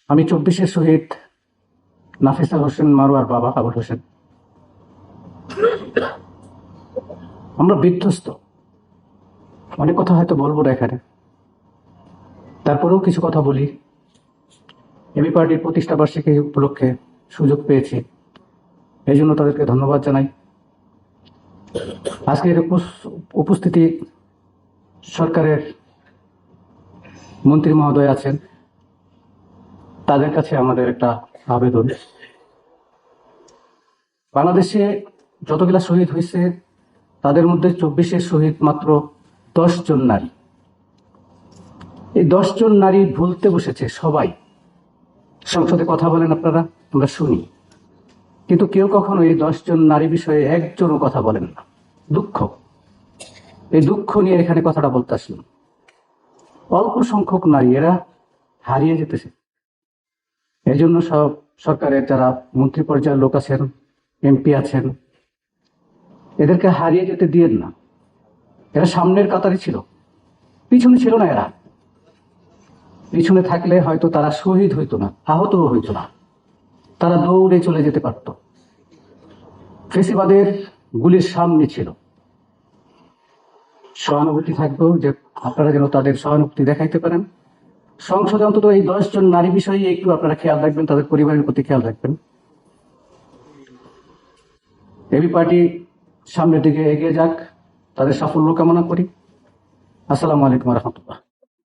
আমি 24-এর শহীদ নাফিসা হোসেন মারুয়ার বাবা আবুল হোসেন। আমরা বিধ্বস্ত, অনেক কথা হয়তো বলবো না এখানে, তারপরেও কিছু কথা বলি। এবি পার্টির প্রতিষ্ঠা বার্ষিকী উপলক্ষে সুযোগ পেয়েছি, এই জন্য তাদেরকে ধন্যবাদ জানাই। আজকের উপস্থিতি সরকারের মন্ত্রী মহোদয় আছেন, তাদের কাছে আমাদের একটা আবেদন। বাংলাদেশে যতগুলা শহীদ হয়েছে তাদের মধ্যে 24-এর শহীদ মাত্র 10 জন নারী। এই 10 জন নারী ভুলতে বসেছে সবাই। সংসদে কথা বলেন আপনারা, আমরা শুনি, কিন্তু কেউ কখনো এই 10 জন নারী বিষয়ে একজনও কথা বলেন না। দুঃখ, এই দুঃখ নিয়ে এখানে কথাটা বলতে আসলাম। অল্প সংখ্যক নারী, এরা হারিয়ে যেতেছে। এই জন্য সব সরকারের যারা মন্ত্রী পর্যায়ের লোক আছেন, এমপি আছেন, এদেরকে হারিয়ে যেতে দিয়েন না। এরা সামনের কাতারে ছিল, পিছনে ছিল না। এরা পিছনে থাকলে হয়তো তারা শহীদ হইতো না, আহতও হইতো না, তারা দৌড়ে চলে যেতে পারত। ফেসিবাদের গুলির সামনে ছিল। সহানুভূতি থাকবেও যে আপনারা যেন তাদের সহানুভূতি দেখাইতে পারেন। সংসদে অন্তত এই 10 জন নারী বিষয়ে একটু আপনারা খেয়াল রাখবেন, তাদের পরিবারের প্রতি খেয়াল রাখবেন। এবি পার্টি সামনের দিকে এগিয়ে যাক, তাদের সাফল্য কামনা করি। আসসালামু আলাইকুম রহমতুল্লাহ।